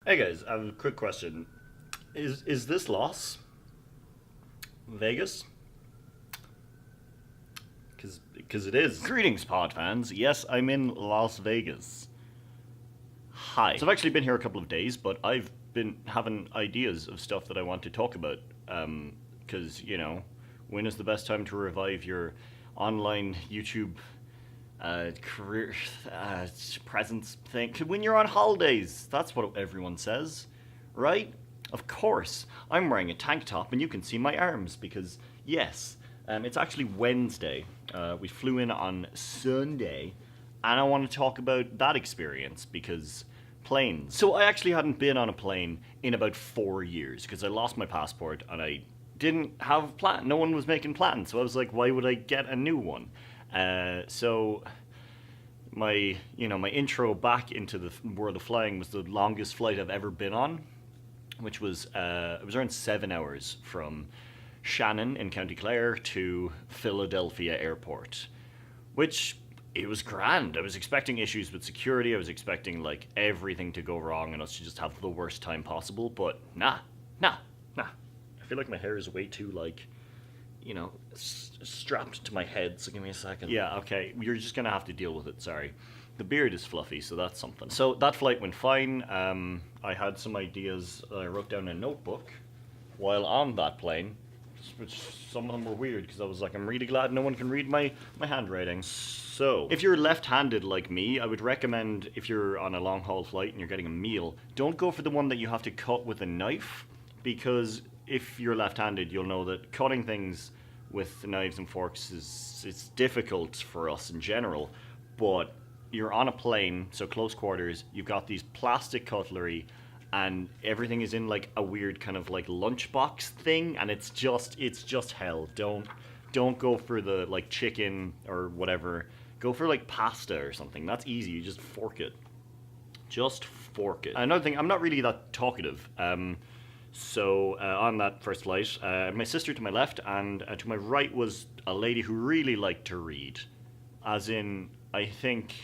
Hey guys, I have a quick question. Is this Las Vegas? Because it is. Greetings, pod fans. Yes, I'm in Las Vegas. Hi. So I've actually been here a couple of days, but I've been having ideas of stuff that I want to talk about. Because when is the best time to revive your online YouTube career presence thing? When you're on holidays. That's what everyone says, right? Of course. I'm wearing a tank top and you can see my arms because, yes, it's actually Wednesday. We flew in on Sunday and I want to talk about that experience because planes. So I actually hadn't been on a plane in about 4 years because I lost my passport and I didn't have a plan. No one was making plans, so I was like, why would I get a new one? So my intro back into the world of flying was the longest flight I've ever been on, which was it was around 7 hours from Shannon in County Clare to Philadelphia Airport, which it was grand. I was expecting issues with security. I was expecting like everything to go wrong and us to just have the worst time possible. But nah. I feel like my hair is way too strapped to my head. So give me a second. Yeah, okay. You're just gonna have to deal with it. Sorry. The beard is fluffy, so that's something. So that flight went fine. I had some ideas that I wrote down in a notebook while on that plane, which some of them were weird because I was like, I'm really glad no one can read my handwriting. So, if you're left-handed like me, I would recommend if you're on a long-haul flight and you're getting a meal, don't go for the one that you have to cut with a knife, because if you're left-handed, you'll know that cutting things with knives and forks it's difficult for us in general, but you're on a plane, so close quarters, you've got these plastic cutlery, and everything is in like a weird kind of like lunchbox thing, and it's just hell. Don't go for the like chicken or whatever. Go for like pasta or something. That's easy. You just fork it. Just fork it. Another thing, I'm not really that talkative. So on that first flight, my sister to my left and to my right was a lady who really liked to read. As in, I think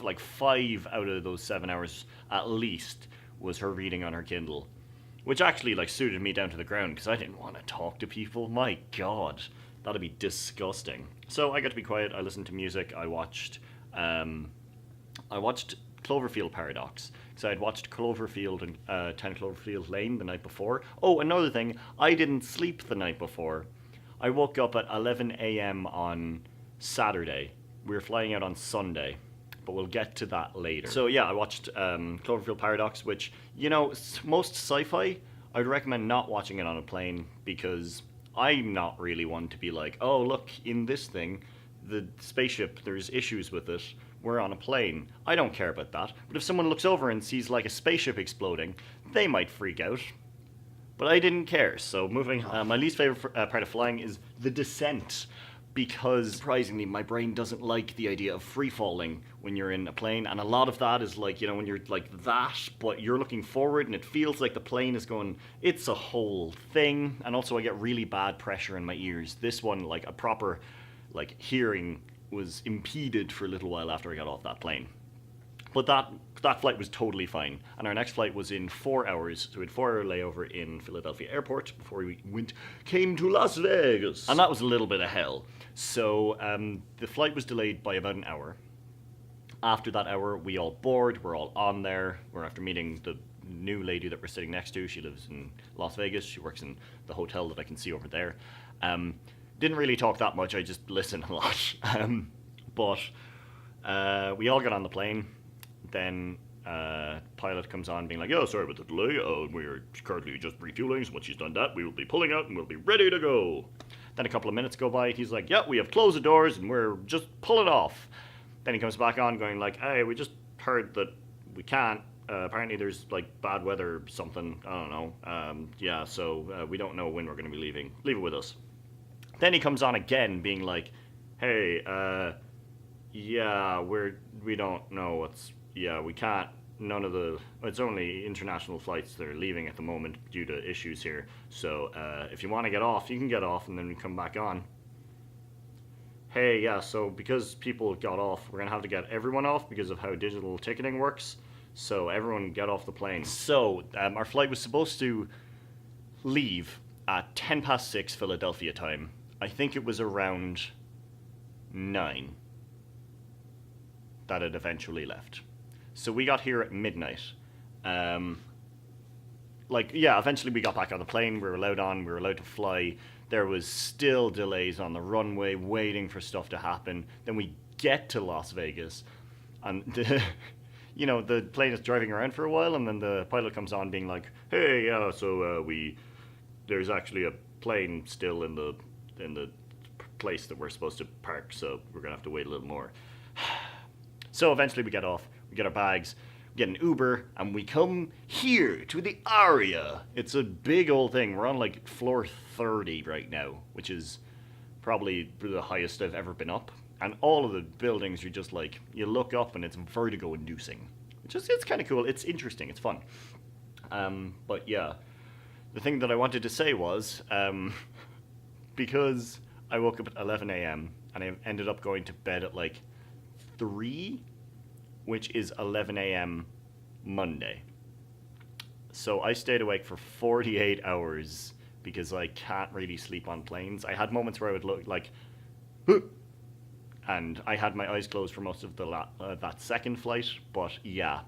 like 5 out of those 7 hours at least was her reading on her Kindle, which actually like suited me down to the ground because I didn't want to talk to people. My God, that'd be disgusting. So I got to be quiet. I listened to music. I watched Cloverfield Paradox because I had watched Cloverfield and 10 Cloverfield Lane the night before. Oh, another thing, I didn't sleep the night before. I woke up at 11 a.m. on Saturday. We were flying out on Sunday, but we'll get to that later. So yeah, I watched Cloverfield Paradox, which, most sci-fi, I would recommend not watching it on a plane because I'm not really one to be like, oh, look, in this thing, the spaceship, there's issues with it, we're on a plane. I don't care about that. But if someone looks over and sees like a spaceship exploding, they might freak out. But I didn't care, so moving on. My least favorite part of flying is the descent, because surprisingly my brain doesn't like the idea of free falling when you're in a plane, and a lot of that is like, when you're like that, but you're looking forward and it feels like the plane is going, it's a whole thing. And also I get really bad pressure in my ears. This one, like a proper like hearing was impeded for a little while after I got off that plane. But that flight was totally fine. And our next flight was in 4 hours. So we had 4 hour layover in Philadelphia Airport before we came to Las Vegas. And that was a little bit of hell. So the flight was delayed by about an hour. After that hour, we all board, we're all on there. We're after meeting the new lady that we're sitting next to. She lives in Las Vegas. She works in the hotel that I can see over there. Didn't really talk that much, I just listened a lot. But we all got on the plane. Then pilot comes on being like, oh, sorry about the delay. We're currently just refueling, so once she's done that, we will be pulling out and we'll be ready to go. Then a couple of minutes go by, he's like, yeah, we have closed the doors and we're just pulling off. Then he comes back on going like, hey, we just heard that we can't. Apparently there's like bad weather or something. I don't know. So we don't know when we're going to be leaving. Leave it with us. Then he comes on again being like, hey, we don't know we can't, it's only international flights that are leaving at the moment due to issues here. So if you want to get off, you can get off and then we come back on. Hey, yeah, so because people got off, we're going to have to get everyone off because of how digital ticketing works. So everyone get off the plane. So our flight was supposed to leave at 6:10 Philadelphia time. I think it was around 9 that it eventually left. So we got here at midnight. Eventually we got back on the plane. We were allowed to fly. There was still delays on the runway, waiting for stuff to happen. Then we get to Las Vegas, and the plane is driving around for a while, and then the pilot comes on, being like, "Hey, yeah, so there's actually a plane still in the place that we're supposed to park, so we're gonna have to wait a little more." So eventually we get off. We get our bags. Get an Uber, and we come here to the Aria. It's a big old thing. We're on like floor 30 right now, which is probably the highest I've ever been up. And all of the buildings, you're just like, you look up and it's vertigo inducing. It's kind of cool. It's interesting. It's fun. But yeah, the thing that I wanted to say was, because I woke up at 11 a.m. and I ended up going to bed at like 3, which is 11 a.m. Monday. So I stayed awake for 48 hours because I can't really sleep on planes. I had moments where I would look like, and I had my eyes closed for most of that second flight. But yeah,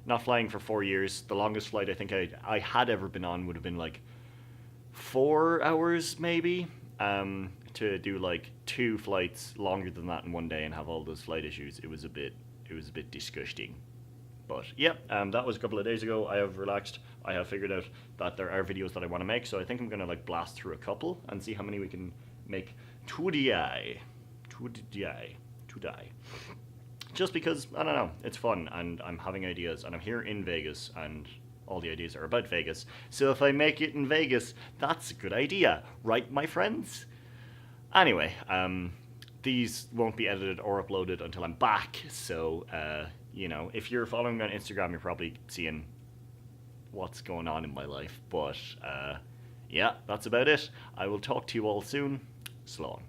not flying for 4 years. The longest flight I think I had ever been on would have been like 4 hours maybe. To do like 2 flights longer than that in one day and have all those flight issues, it was a bit disgusting. But yeah, that was a couple of days ago. I have relaxed. I have figured out that there are videos that I want to make, so I think I'm gonna like blast through a couple and see how many we can make today. Just because, I don't know, it's fun and I'm having ideas and I'm here in Vegas and all the ideas are about Vegas. So if I make it in Vegas, that's a good idea, right, my friends? Anyway, these won't be edited or uploaded until I'm back, so, if you're following me on Instagram, you're probably seeing what's going on in my life, but, yeah, that's about it. I will talk to you all soon. So long.